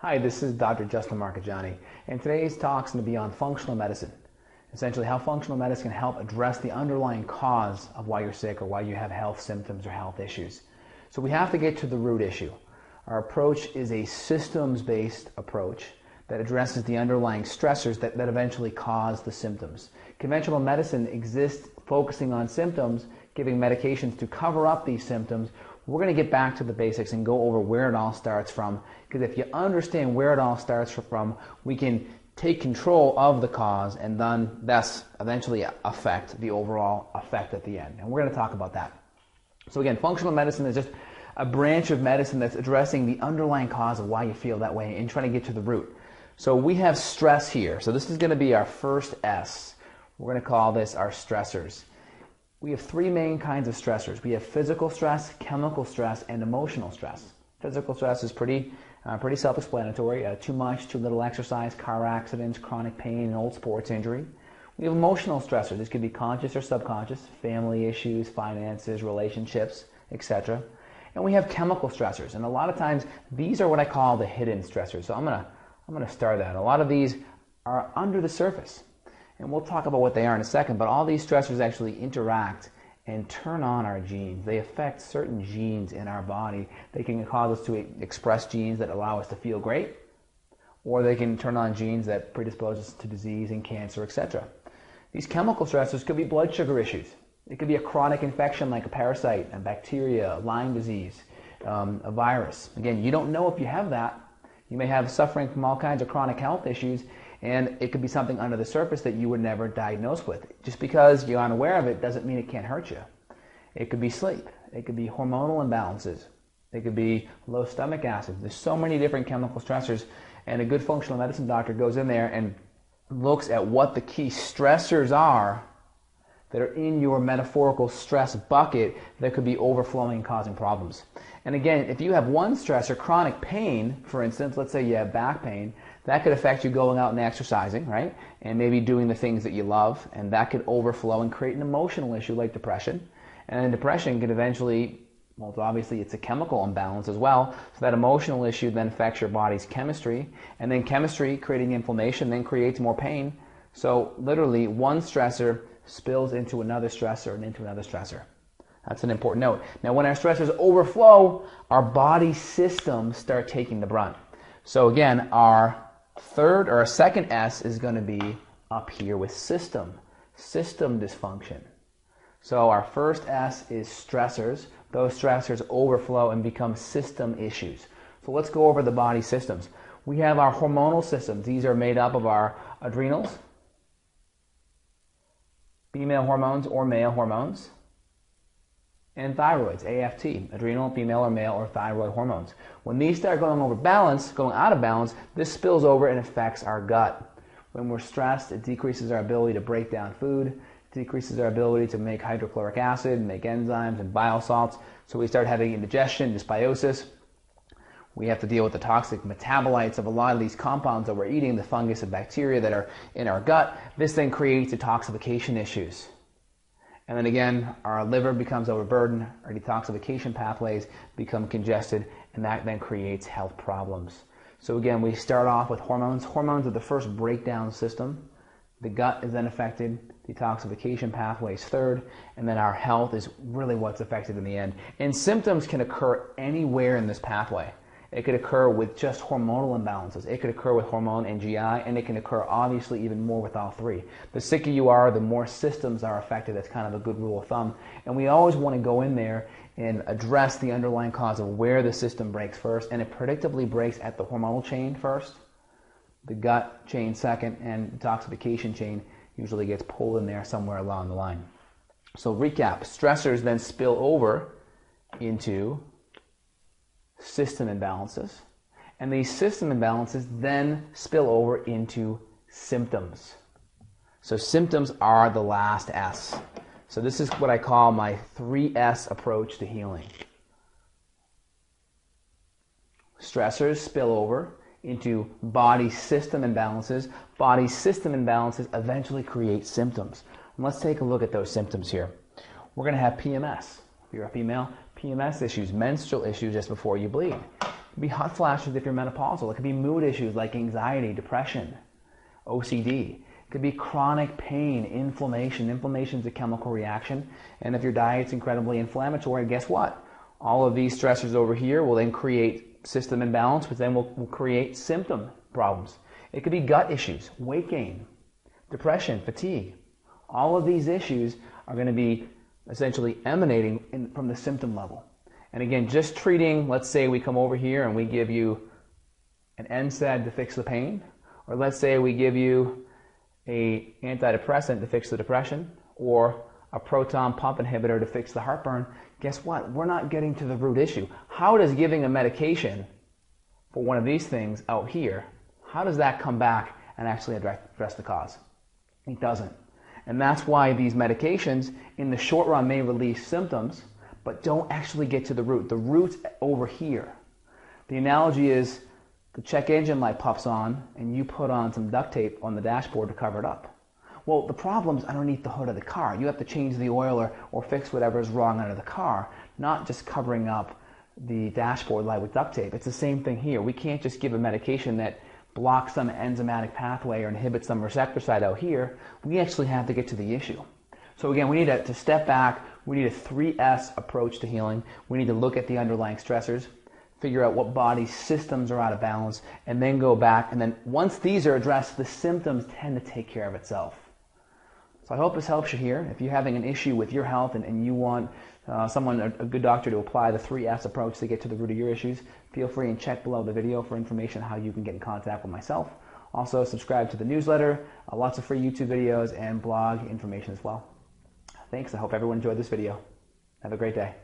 Hi, this is Dr. Justin Marcagiani, and today's talk is going to be on functional medicine. Essentially, how functional medicine can help address the underlying cause of why you're sick or why you have health symptoms or health issues. So we have to get to the root issue. Our approach is a systems-based approach that addresses the underlying stressors that eventually cause the symptoms. Conventional medicine exists focusing on symptoms, giving medications to cover up these symptoms. We're going to get back to the basics and go over where it all starts from, because if you understand where it all starts from, we can take control of the cause and then thus eventually affect the overall effect at the end. And we're going to talk about that. So again, functional medicine is just a branch of medicine that's addressing the underlying cause of why you feel that way and trying to get to the root. So we have stress here. So this is going to be our first S. We're going to call this our stressors. We have three main kinds of stressors. We have physical stress, chemical stress, and emotional stress. Physical stress is pretty self-explanatory. Too much, too little exercise, car accidents, chronic pain, and old sports injury. We have emotional stressors. This could be conscious or subconscious, family issues, finances, relationships, etc. And we have chemical stressors. And a lot of times, these are what I call the hidden stressors. So I'm gonna start that. A lot of these are under the surface. And we'll talk about what they are in a second, but all these stressors actually interact and turn on our genes. They affect certain genes in our body. They can cause us to express genes that allow us to feel great, or they can turn on genes that predispose us to disease and cancer, etc. These chemical stressors could be blood sugar issues. It could be a chronic infection like a parasite, a bacteria, Lyme disease, a virus. Again, you don't know if you have that. You may have suffering from all kinds of chronic health issues, and it could be something under the surface that you were never diagnosed with. Just because you're unaware of it doesn't mean it can't hurt you. It could be sleep. It could be hormonal imbalances. It could be low stomach acid. There's so many different chemical stressors, and a good functional medicine doctor goes in there and looks at what the key stressors are that are in your metaphorical stress bucket that could be overflowing and causing problems. And again, if you have one stressor, chronic pain, for instance, let's say you have back pain, that could affect you going out and exercising, right? And maybe doing the things that you love, and that could overflow and create an emotional issue like depression. And then depression could eventually, well, obviously it's a chemical imbalance as well, so that emotional issue then affects your body's chemistry, and then chemistry creating inflammation then creates more pain. So literally one stressor spills into another stressor and into another stressor. That's an important note. Now when our stressors overflow, our body systems start taking the brunt. So again, our second S is going to be up here with system dysfunction. So our first S is stressors. Those stressors overflow and become system issues. So let's go over the body systems. We have our hormonal systems. These are made up of our adrenals, female hormones or male hormones, and thyroids, AFT, adrenal, female or male or thyroid hormones. When these start going out of balance, this spills over and affects our gut. When we're stressed, it decreases our ability to break down food, decreases our ability to make hydrochloric acid, make enzymes and bile salts. So we start having indigestion, dysbiosis. We have to deal with the toxic metabolites of a lot of these compounds that we're eating, the fungus and bacteria that are in our gut. This then creates detoxification issues. And then again, our liver becomes overburdened, our detoxification pathways become congested, and that then creates health problems. So again, we start off with hormones. Hormones are the first breakdown system. The gut is then affected, detoxification pathways third, and then our health is really what's affected in the end. And symptoms can occur anywhere in this pathway. It could occur with just hormonal imbalances. It could occur with hormone and GI, and it can occur obviously even more with all three. The sicker you are, the more systems are affected. That's kind of a good rule of thumb. And we always want to go in there and address the underlying cause of where the system breaks first, and it predictably breaks at the hormonal chain first, the gut chain second, and detoxification chain usually gets pulled in there somewhere along the line. So recap, stressors then spill over into system imbalances, and these system imbalances then spill over into symptoms. So symptoms are the last S. So this is what I call my 3S approach to healing. Stressors spill over into body system imbalances. Body system imbalances eventually create symptoms. And let's take a look at those symptoms here. We're going to have PMS. If you're a female, PMS issues, menstrual issues just before you bleed. It could be hot flashes if you're menopausal. It could be mood issues like anxiety, depression, OCD. It could be chronic pain, inflammation. Inflammation is a chemical reaction, and if your diet's incredibly inflammatory, guess what? All of these stressors over here will then create system imbalance, which then will create symptom problems. It could be gut issues, weight gain, depression, fatigue. All of these issues are going to be essentially emanating from the symptom level. And again, just treating, let's say we come over here and we give you an NSAID to fix the pain, or let's say we give you an antidepressant to fix the depression, or a proton pump inhibitor to fix the heartburn. Guess what? We're not getting to the root issue. How does giving a medication for one of these things out here, how does that come back and actually address the cause? It doesn't. And that's why these medications in the short run may relieve symptoms, but don't actually get to the root. The root's over here. The analogy is the check engine light puffs on and you put on some duct tape on the dashboard to cover it up. Well, the problem's underneath the hood of the car. You have to change the oil or fix whatever is wrong under the car, not just covering up the dashboard light with duct tape. It's the same thing here. We can't just give a medication that blocks some enzymatic pathway or inhibits some receptor site out here. We actually have to get to the issue. So again, we need to step back. We need a 3S approach to healing. We need to look at the underlying stressors, figure out what body systems are out of balance, and then go back. And then once these are addressed, the symptoms tend to take care of itself. So I hope this helps you here. If you're having an issue with your health and you want a good doctor to apply the 3S approach to get to the root of your issues, feel free and check below the video for information on how you can get in contact with myself. Also, subscribe to the newsletter, lots of free YouTube videos and blog information as well. Thanks. I hope everyone enjoyed this video. Have a great day.